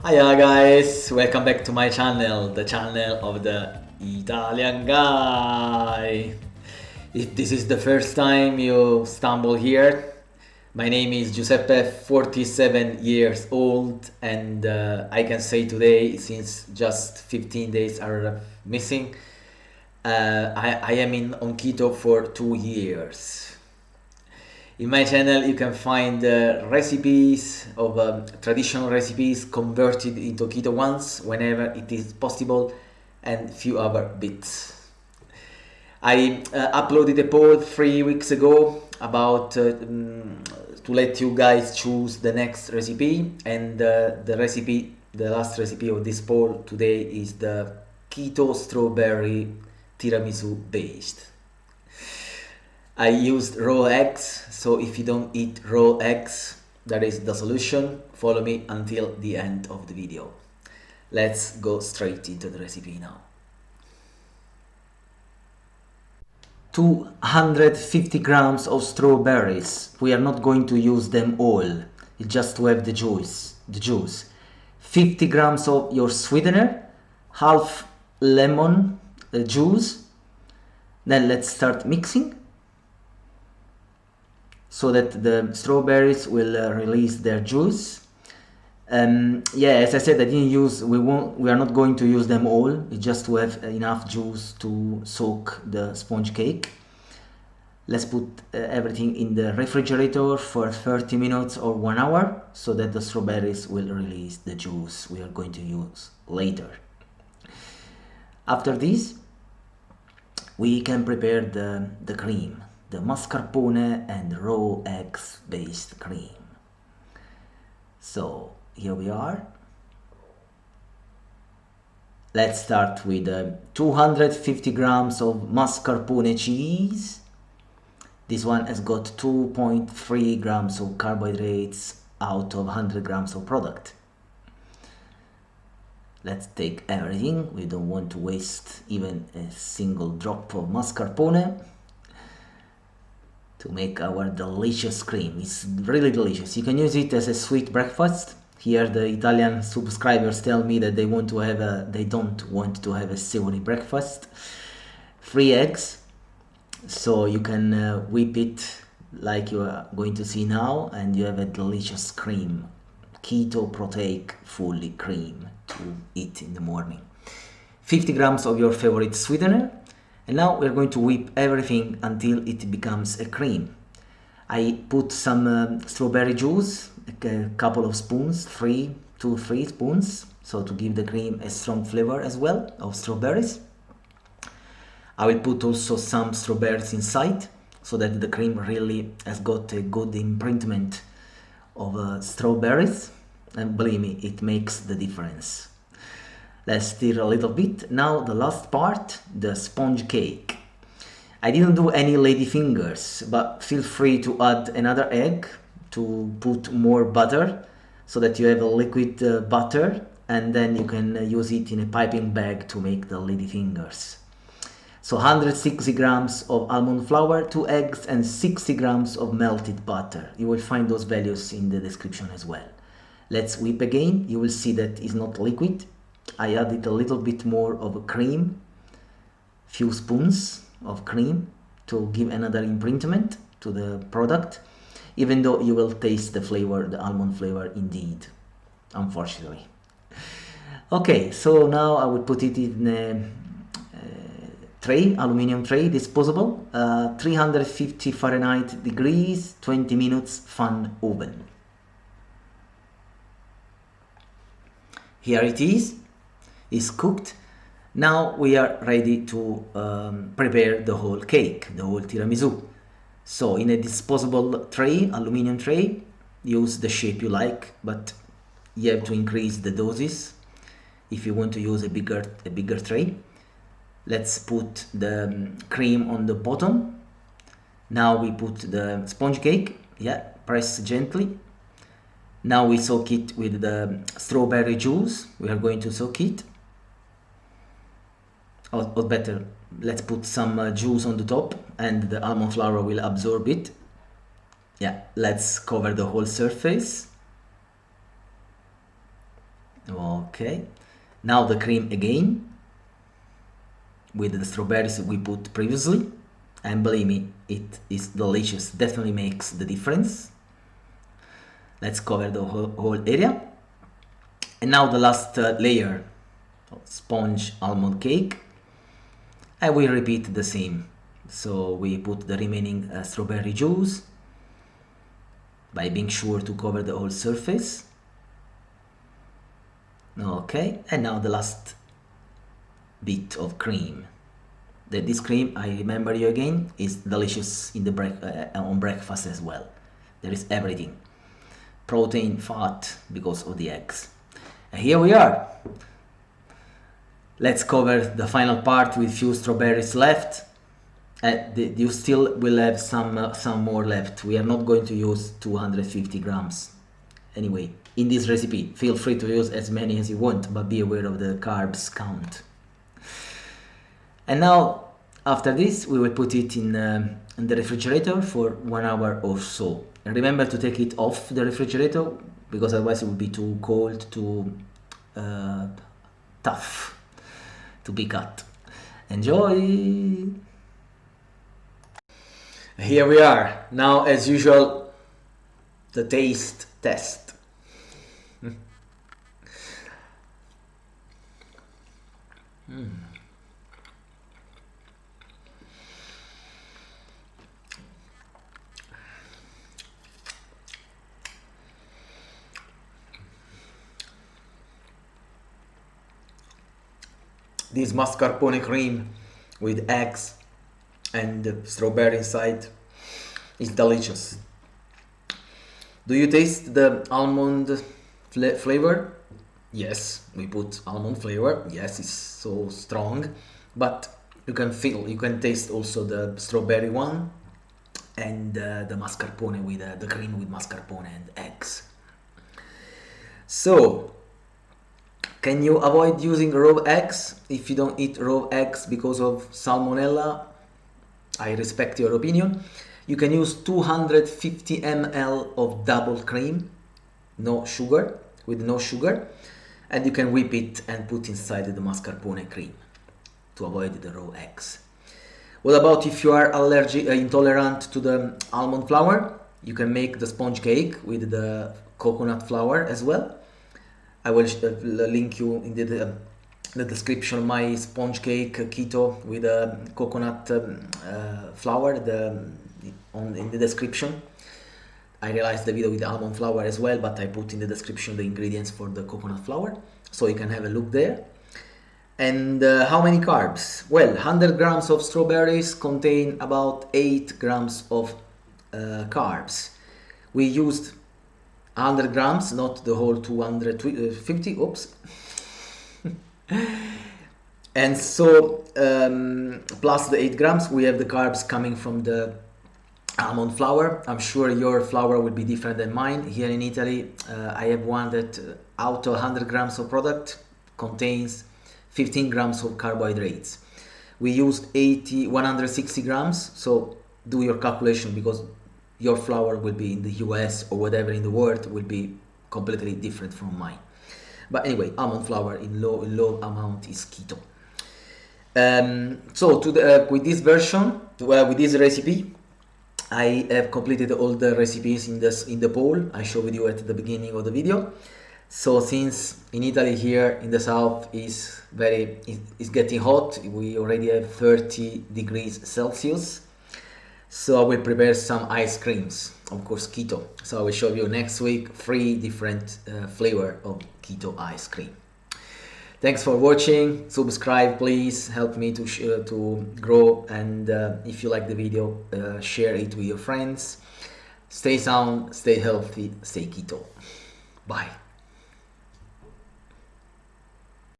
Hiya guys, welcome back to my channel, the channel of the Italian guy. If this is the first time you stumble here, my name is Giuseppe, 47 years old, and I can say today, since just 15 days are missing, I am on keto for 2 years. In my channel you can find recipes of traditional recipes converted into keto ones whenever it is possible, and few other bits. I uploaded a poll 3 weeks ago about to let you guys choose the next recipe, and the last recipe of this poll today is the keto strawberry tiramisu based. I used raw eggs, so if you don't eat raw eggs, that is the solution. Follow me until the end of the video. Let's go straight into the recipe now. 250 grams of strawberries. We are not going to use them all, just to have the juice. 50 grams of your sweetener, half lemon juice. Then let's start mixing, so that the strawberries will release their juice. As I said, I didn't use, we are not going to use them all, just to have enough juice to soak the sponge cake. Let's put everything in the refrigerator for 30 minutes or 1 hour, so that the strawberries will release the juice we are going to use later. After this, we can prepare the cream, the mascarpone and raw eggs based cream. So here we are. Let's start with 250 grams of mascarpone cheese. This one has got 2.3 grams of carbohydrates out of 100 grams of product. Let's take everything. We don't want to waste even a single drop of mascarpone to make our delicious cream. It's really delicious. You can use it as a sweet breakfast. Here the Italian subscribers tell me that they don't want to have a savory breakfast. 3 eggs, so you can whip it like you are going to see now, and you have a delicious cream, keto proteic fully cream to eat in the morning. 50 grams of your favorite sweetener. And now we're going to whip everything until it becomes a cream. I put some strawberry juice, a couple of spoons, 2 to 3 spoons, so to give the cream a strong flavor as well of strawberries. I will put also some strawberries inside, so that the cream really has got a good imprintment of strawberries, and believe me, it makes the difference. Let's stir a little bit. Now the last part, the sponge cake. I didn't do any lady fingers, but feel free to add another egg to put more butter, so that you have a liquid butter, and then you can use it in a piping bag to make the lady fingers. So 160 grams of almond flour, 2 eggs, and 60 grams of melted butter. You will find those values in the description as well. Let's whip again. You will see that it's not liquid. I added a little bit more of cream, few spoons of cream, to give another imprintment to the product, even though you will taste the flavor, the almond flavor indeed, unfortunately. Okay, so now I will put it in a tray, aluminum tray, disposable, 350 Fahrenheit degrees, 20 minutes fan oven. Here it is cooked. Now we are ready to prepare the whole cake, the whole tiramisu. So in a disposable tray, aluminum tray, use the shape you like, but you have to increase the doses if you want to use a bigger tray. Let's put the cream on the bottom. Now we put the sponge cake. Press gently. Now we soak it with the strawberry juice. We are going to soak it. Or better, let's put some juice on the top, and the almond flour will absorb it. Let's cover the whole surface. Okay, now the cream again with the strawberries we put previously, and believe me, it is delicious, definitely makes the difference. Let's cover the whole area. And now the last layer, sponge almond cake, and we repeat the same. So we put the remaining strawberry juice by being sure to cover the whole surface. Okay, and now the last bit of cream. This cream, I remember you again, is delicious in the on breakfast as well. There is everything, protein, fat, because of the eggs. And here we are. Let's cover the final part with few strawberries left. You still will have some more left. We are not going to use 250 grams. Anyway, in this recipe, feel free to use as many as you want, but be aware of the carbs count. And now, after this, we will put it in the refrigerator for 1 hour or so. And remember to take it off the refrigerator, because otherwise it will be too cold, too tough to be cut. Enjoy! Here we are. Now, as usual, the taste test. This mascarpone cream with eggs and strawberry inside is delicious. Do you taste the almond flavor? Yes, we put almond flavor. Yes, it's so strong, but you can taste also the strawberry one and the mascarpone with the cream with mascarpone and eggs. So, can you avoid using raw eggs if you don't eat raw eggs because of salmonella? I respect your opinion. You can use 250 ml of double cream, no sugar, and you can whip it and put inside the mascarpone cream to avoid the raw eggs. What about if you are intolerant to the almond flour? You can make the sponge cake with the coconut flour as well. I will link you in the description my sponge cake keto with coconut flour in the description. I realized the video with almond flour as well, but I put in the description the ingredients for the coconut flour, so you can have a look there. And how many carbs? Well, 100 grams of strawberries contain about 8 grams of carbs. We used 100 grams, not the whole 250, oops. And so, plus the 8 grams, we have the carbs coming from the almond flour. I'm sure your flour will be different than mine. Here in Italy, I have one that out of 100 grams of product contains 15 grams of carbohydrates. We used 160 grams, so do your calculation, because your flour will be in the US or whatever in the world will be completely different from mine. But anyway, almond flour in low amount is keto. So with this version, with this recipe, I have completed all the recipes in the poll I showed you at the beginning of the video. So since in Italy here in the south is getting hot, we already have 30 degrees Celsius. So I will prepare some ice creams, of course keto. So I will show you next week 3 different flavor of keto ice cream. Thanks for watching. Subscribe, please. Help me to grow. And if you like the video, share it with your friends. Stay sound, stay healthy, stay keto. Bye.